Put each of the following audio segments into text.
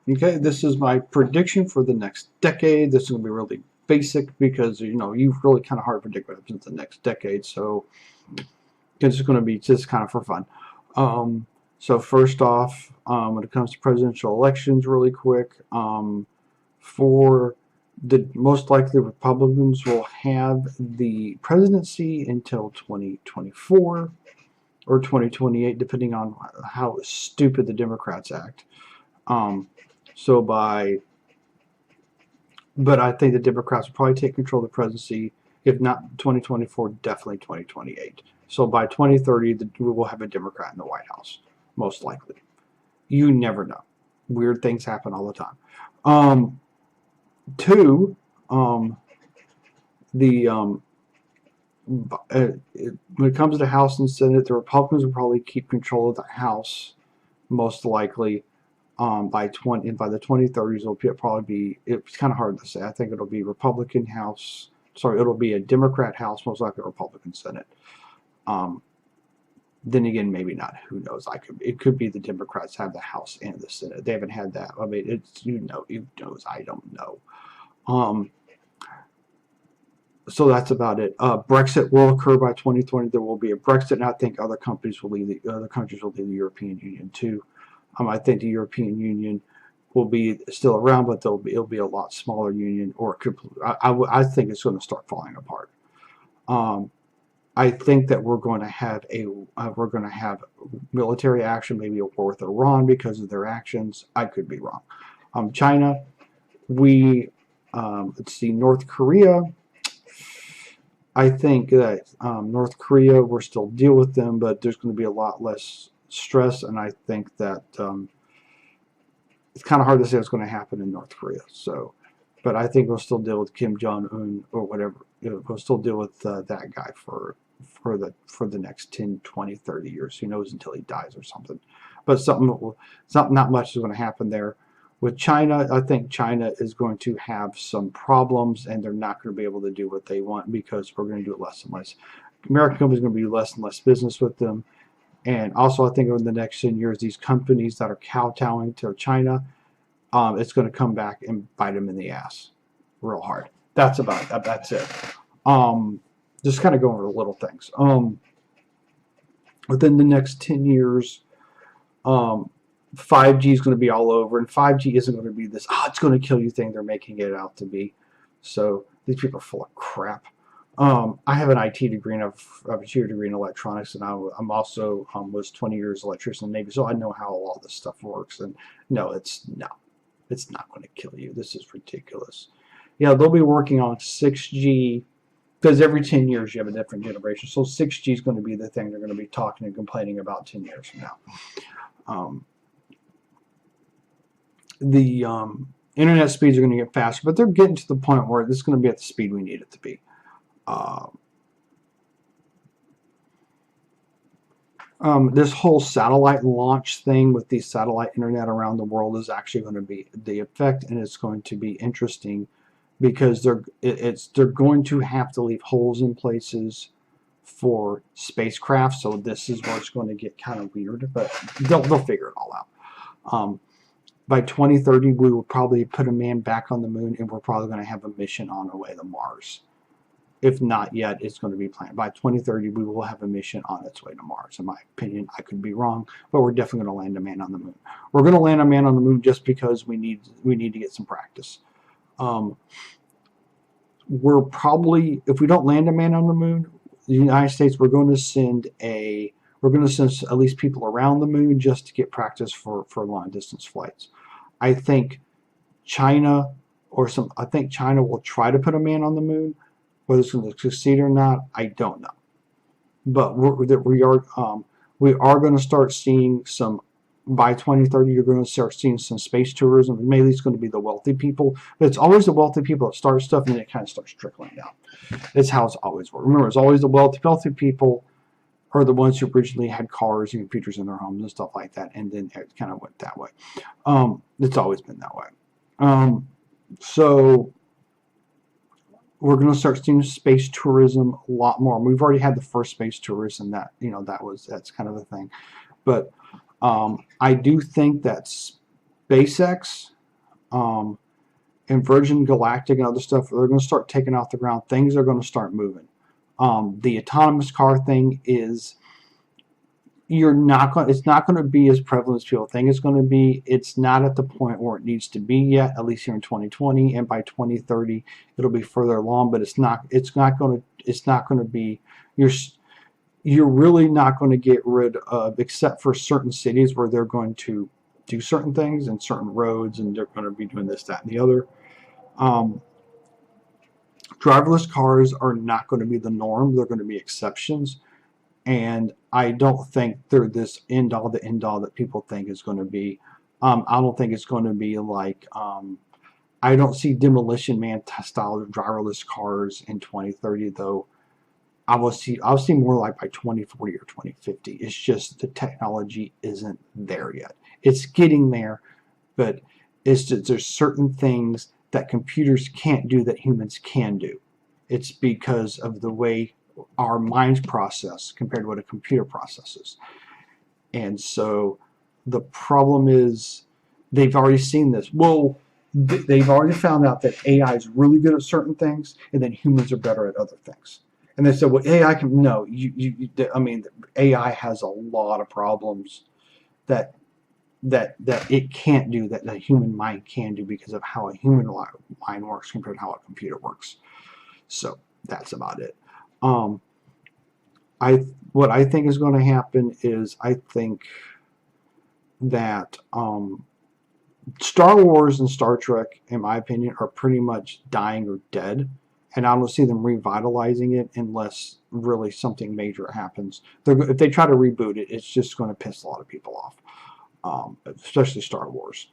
Okay, this is my prediction for the next decade. This is going to be really basic because you've really kind of hard to predict what happens in the next decade. So it's going to be just kind of for fun. So first off, when it comes to presidential elections, really quick, for the most likely Republicans will have the presidency until 2024 or 2028, depending on how stupid the Democrats act. Um, so by But I think the Democrats will probably take control of the presidency, if not 2024, definitely 2028. So by 2030, we will have a Democrat in the White House, most likely. You never know. Weird things happen all the time. Um, Two, the when it comes to the House and Senate, the Republicans will probably keep control of the House, most likely. By the 2030s, it'll probably be. It's kind of hard to say. I think it'll be Republican House. Sorry, it'll be a Democrat House, most likely a Republican Senate. Um, then again, maybe not. Who knows? It could be the Democrats have the House and the Senate. They haven't had that. I mean, it's who knows? I don't know. Um, so that's about it. Brexit will occur by 2020. There will be a Brexit, and I think other countries will leave. The other countries will leave the European Union too. I think the European Union will be still around, but it'll be a lot smaller union, or I think it's going to start falling apart. Um, I think that we're going to have military action, maybe a war with Iran because of their actions. I could be wrong. China, we let's see, North Korea. I think that North Korea, we're still deal with them, but there's going to be a lot less stress, and I think that it's kind of hard to say what's going to happen in North Korea. So, but I think we'll still deal with Kim Jong Un or whatever. We'll still deal with that guy for the next 10, 20, 30 years. Who knows until he dies or something. But not much is going to happen there. With China, I think China is going to have some problems, and they're not going to be able to do what they want because we're going to do it less and less. American companies are going to do less and less business with them. And also, I think over the next 10 years, these companies that are kowtowing to China, it's going to come back and bite them in the ass real hard. That's about it. That's it. Just kind of going over the little things. Within the next 10 years, 5G is going to be all over, and 5G isn't going to be this, it's going to kill you thing they're making it out to be. So these people are full of crap. I have an IT degree and I have a tier degree in electronics, and I'm also was 20 years electrician in the Navy, so I know how all this stuff works. And no, it's not going to kill you. This is ridiculous. Yeah, they'll be working on 6G because every 10 years you have a different generation. So 6G is going to be the thing they're going to be talking and complaining about 10 years from now. The internet speeds are going to get faster, but they're getting to the point where this is going to be at the speed we need it to be. This whole satellite launch thing with the satellite internet around the world is actually going to be the effect, and it's going to be interesting because they're going to have to leave holes in places for spacecraft. So this is where it's going to get kind of weird, but they'll figure it all out. By 2030, we will probably put a man back on the moon, and we're probably going to have a mission on our way to Mars. If not yet, it's going to be planned. By 2030, we will have a mission on its way to Mars. In my opinion, I could be wrong, but we're definitely going to land a man on the moon. We're going to land a man on the moon just because we need to get some practice. We're probably, if we don't land a man on the moon, the United States, we're going to send at least people around the moon just to get practice for long distance flights. I think China will try to put a man on the moon. Whether it's going to succeed or not, I don't know. But we are going to start seeing some. By 2030, you're going to start seeing some space tourism. Maybe it's going to be the wealthy people, but it's always the wealthy people that start stuff, and then it kind of starts trickling down. It's how it's always worked. Remember, it's always the wealthy people are the ones who originally had cars and computers in their homes and stuff like that, and then it kind of went that way. It's always been that way. So we're going to start seeing space tourism a lot more. We've already had the first space tourism that's kind of a thing. But I do think that SpaceX and Virgin Galactic and other stuff, they're going to start taking off the ground. Things are going to start moving. The autonomous car thing is, it's not going to be as prevalent as people think it's going to be. It's not at the point where it needs to be yet, at least here in 2020, and by 2030 it'll be further along, but it's not going to be, you're really not going to get rid of, except for certain cities where they're going to do certain things and certain roads, and they're going to be doing this, that, and the other. Driverless cars are not going to be the norm. They're going to be exceptions. And I don't think they're this end all that people think is going to be. I don't think it's going to be like, I don't see Demolition Man style driverless cars in 2030 though. I'll see more like by 2040 or 2050. It's just the technology isn't there yet. It's getting there, but it's just, there's certain things that computers can't do that humans can do. It's because of the way our minds process compared to what a computer processes. And so the problem is, they've already seen this. Well, they've already found out that AI is really good at certain things, and then humans are better at other things. And they said, well, AI can, no, I mean, AI has a lot of problems that it can't do that the human mind can do because of how a human mind works compared to how a computer works. So that's about it. What I think is going to happen is, I think that Star Wars and Star Trek, in my opinion, are pretty much dying or dead, and I don't see them revitalizing it unless really something major happens. If they try to reboot it, it's just going to piss a lot of people off, especially Star Wars.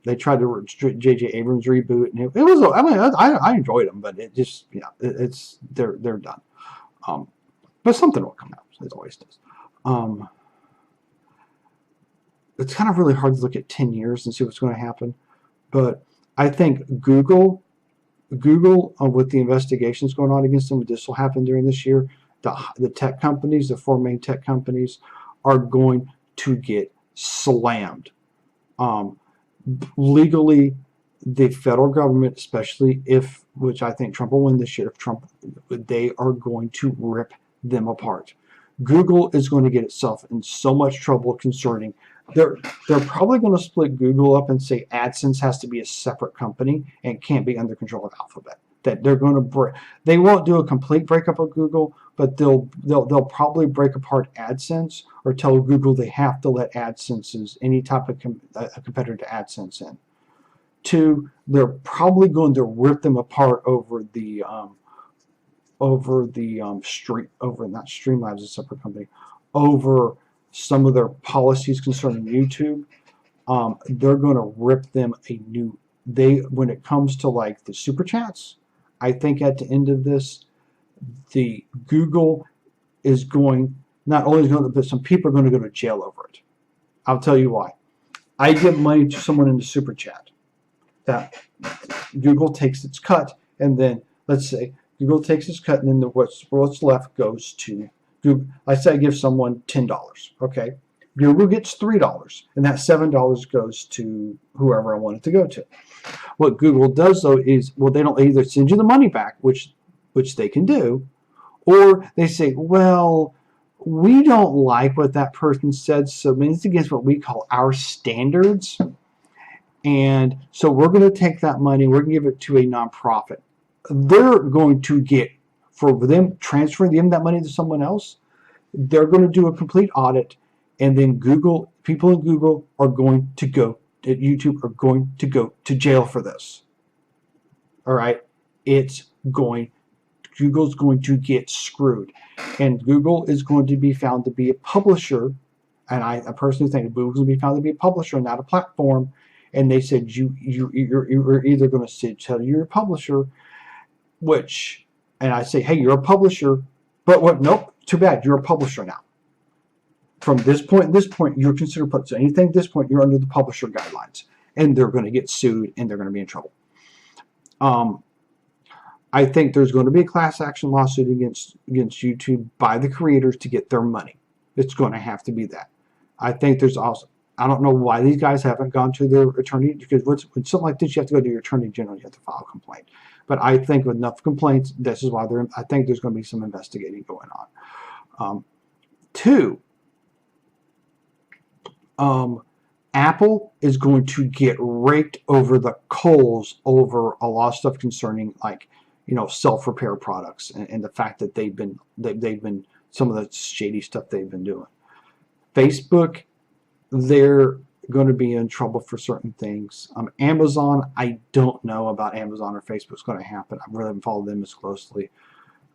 They tried to J.J. Abrams reboot, and it was. I mean, I enjoyed them, but it just, yeah, they're done. But something will come out, as it always does. It's kind of really hard to look at 10 years and see what's going to happen. But I think Google, with the investigations going on against them, this will happen during this year. The tech companies, the 4 main tech companies, are going to get slammed. Legally, the federal government, especially which I think Trump will win this year, they are going to rip them apart. Google is going to get itself in so much trouble concerning, they're probably going to split Google up and say AdSense has to be a separate company and can't be under control of Alphabet. That they're going to they won't do a complete breakup of Google, but they'll probably break apart AdSense, or tell Google they have to let AdSense's, any type of a competitor to AdSense in. 2, they're probably going to rip them apart over not Streamlabs, a separate company, over some of their policies concerning YouTube. They're going to rip them a new. When it comes to like the super chats, I think at the end of this, the Google is going, not only going to, but some people are going to go to jail over it. I'll tell you why. I give money to someone in the super chat. That Google takes its cut, and then let's say Google takes its cut, and then what's left goes to Google. I say I give someone $10. Okay, Google gets $3, and that $7 goes to whoever I want it to go to. What Google does though is, well, they don't either send you the money back, which they can do, or they say, well, we don't like what that person said, so it's against what we call our standards, and so we're going to take that money, we're going to give it to a nonprofit. They're going to get, for them transferring that money to someone else, they're going to do a complete audit, and then people in Google are going to go, at YouTube are going to go to jail for this. All right, Google's going to get screwed, and Google is going to be found to be a publisher, and I personally think Google's going to be found to be a publisher, not a platform. And they said you're either going to tell you're a publisher, and I say, hey, you're a publisher, but what? Nope, too bad, you're a publisher now. From this point, you're considered publisher. So anything at this point, you're under the publisher guidelines, and they're going to get sued, and they're going to be in trouble. I think there's going to be a class action lawsuit against YouTube by the creators to get their money. It's going to have to be that. I think there's also, I don't know why these guys haven't gone to their attorney, because when something like this, you have to go to your attorney general, you have to file a complaint. But I think with enough complaints, this is why I think there's going to be some investigating going on. Two, Apple is going to get raked over the coals over a lot of stuff concerning, like, self-repair products, and the fact that they've been some of the shady stuff they've been doing. Facebook, they're going to be in trouble for certain things. Amazon, I don't know about Amazon or Facebook's going to happen. I really haven't followed them as closely.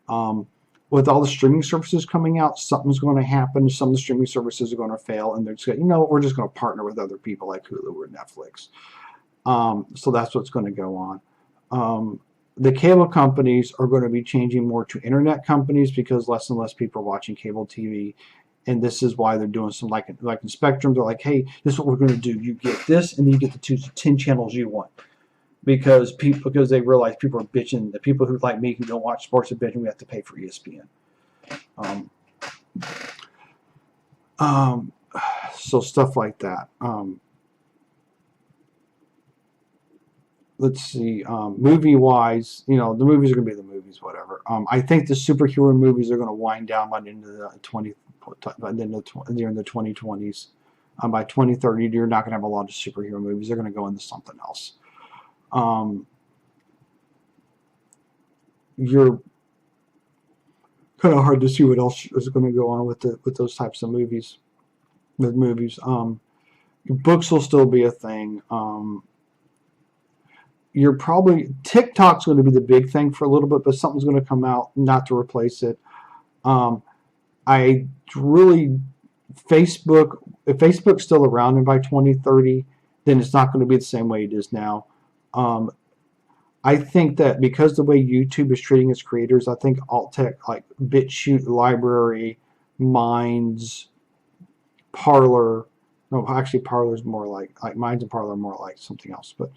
With all the streaming services coming out, something's going to happen. Some of the streaming services are going to fail, and they're just going to, we're just going to partner with other people like Hulu or Netflix. So that's what's going to go on. The cable companies are going to be changing more to internet companies because less and less people are watching cable TV. And this is why they're doing some, like in Spectrum, they're like, hey, this is what we're going to do. You get this, and then you get the 10 channels you want. Because they realize people are bitching. The people who, like me, who don't watch sports are bitching, we have to pay for ESPN. So stuff like that. Let's see. Movie-wise, the movies are going to be the movies, whatever. I think the superhero movies are going to wind down by the end of the 2020s. By 2030, you're not going to have a lot of superhero movies. They're going to go into something else. You're kind of hard to see what else is going to go on with those types of movies. With movies, books will still be a thing. You're probably TikTok's going to be the big thing for a little bit, but something's going to come out not to replace it. Facebook, if Facebook's still around and by 2030, then it's not going to be the same way it is now. I think that because the way YouTube is treating its creators, I think alt tech like BitChute, Library, Minds, Parler. No, actually, Parler's more like Minds and Parler are more like something else. But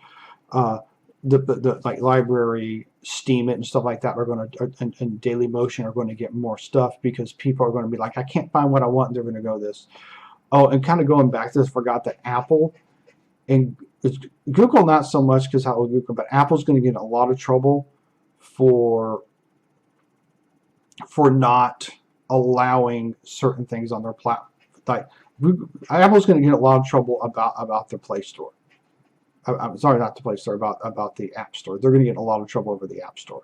the like Library, Steam it, and stuff like that are going to, and Daily Motion are going to get more stuff because people are going to be like, I can't find what I want, and they're going to go this. Oh, and kind of going back to this, forgot that Apple and Google not so much because how Google, but Apple's going to get a lot of trouble for not allowing certain things on their platform. Like Apple's going to get a lot of trouble about their Play Store. I'm sorry, not the Play Store, about the App Store. They're going to get in a lot of trouble over the App Store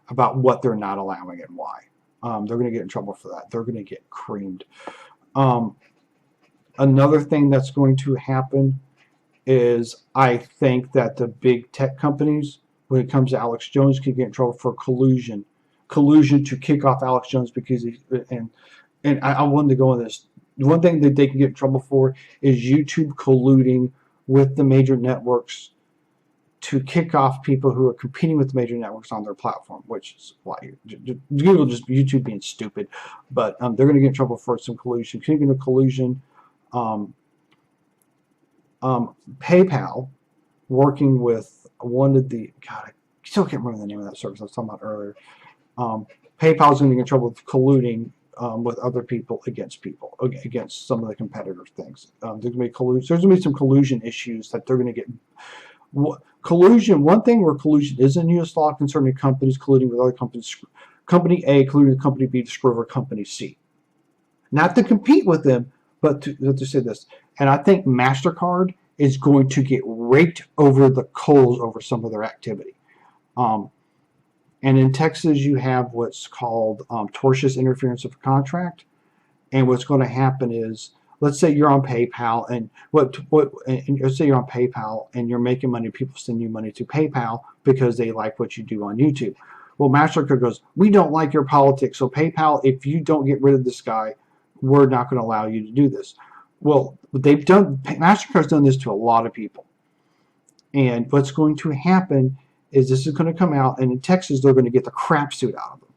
about what they're not allowing and why. They're going to get in trouble for that. They're going to get creamed. Another thing that's going to happen is I think that the big tech companies, when it comes to Alex Jones, can get in trouble for collusion to kick off Alex Jones because I wanted to go on this. The one thing that they can get in trouble for is YouTube colluding with the major networks to kick off people who are competing with the major networks on their platform, which is why Google just YouTube being stupid. But they're going to get in trouble for some collusion. Speaking of collusion, PayPal working with one of the I still can't remember the name of that service I was talking about earlier. PayPal is going to get in trouble with colluding with other people against some of the competitor things. There's going to be some collusion issues that they're going to get. Collusion. One thing where collusion is in U.S. law concerning companies colluding with other companies. Company A colluding with Company B to screw over Company C. Not to compete with them, but to say this. And I think MasterCard is going to get raked over the coals over some of their activity. And in Texas, you have what's called tortious interference of contract. And what's going to happen is, let's say you're on PayPal, and let's say you're on PayPal and you're making money. People send you money to PayPal because they like what you do on YouTube. Well, MasterCard goes, we don't like your politics, so PayPal, if you don't get rid of this guy, we're not going to allow you to do this. Well, MasterCard's done this to a lot of people. And what's going to happen is this is going to come out, and in Texas, they're going to get the crap suit out of them.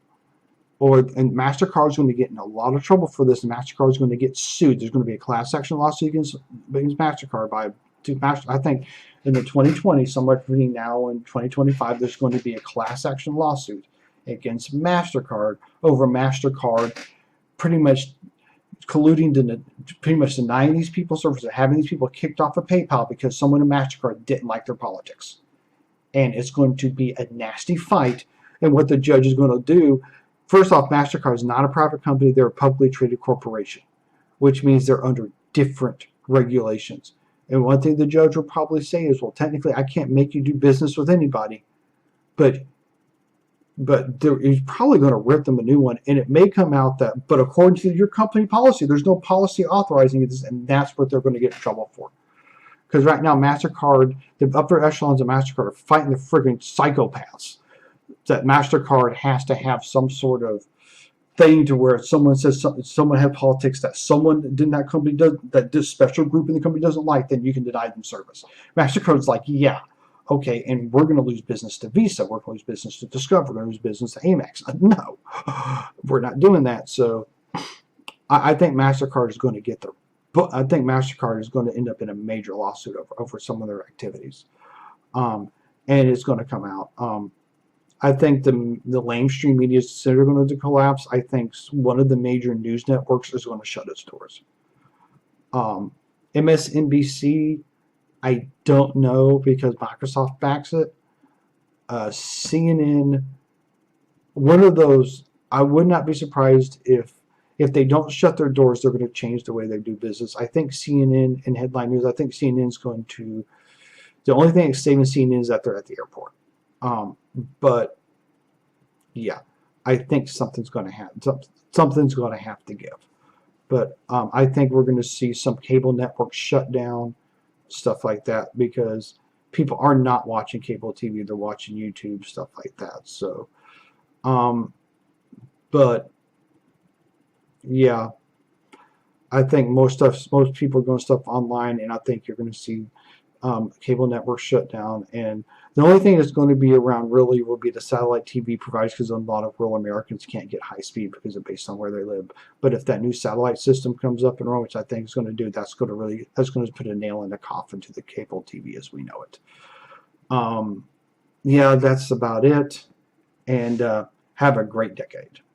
And MasterCard's going to get in a lot of trouble for this, and MasterCard's going to get sued. There's going to be a class action lawsuit against MasterCard I think in the 2020s, somewhere between now and 2025, there's going to be a class action lawsuit against MasterCard over MasterCard pretty much colluding to pretty much denying these people services, having these people kicked off of PayPal because someone at MasterCard didn't like their politics. And it's going to be a nasty fight. And what the judge is going to do, first off, MasterCard is not a private company. They're a publicly traded corporation, which means they're under different regulations. And one thing the judge will probably say is, well, technically, I can't make you do business with anybody, but he's probably going to rip them a new one, and it may come out that, but according to your company policy, there's no policy authorizing this, and that's what they're going to get in trouble for. Because right now, MasterCard, the upper echelons of MasterCard are fighting the friggin' psychopaths. That MasterCard has to have some sort of thing to where someone says someone had politics that someone in that company does, that this special group in the company doesn't like, then you can deny them service. MasterCard's like, yeah, okay, and we're going to lose business to Visa, we're going to lose business to Discover, we're going to lose business to Amex. No, we're not doing that. So I think MasterCard is going to get their, but I think MasterCard is going to end up in a major lawsuit over some of their activities, and it's going to come out. I think the mainstream media is considered going to collapse. I think one of the major news networks is going to shut its doors. MSNBC, I don't know because Microsoft backs it. CNN, one of those, I would not be surprised if they don't shut their doors, they're going to change the way they do business. I think CNN and headline news, I think CNN's going to, the only thing that's saving CNN is that they're at the airport. But yeah, I think something's going to happen. Something's going to have to give. But I think we're going to see some cable networks shut down, stuff like that, because people are not watching cable TV; they're watching YouTube, stuff like that. So, but yeah, I think most people are going to stuff online, and I think you're going to see cable networks shut down. And the only thing that's going to be around really will be the satellite TV providers, because a lot of rural Americans can't get high speed because of based on where they live. But if that new satellite system comes up and running, which I think is going to do, that's going to put a nail in the coffin to the cable TV as we know it. Yeah, that's about it. And have a great decade.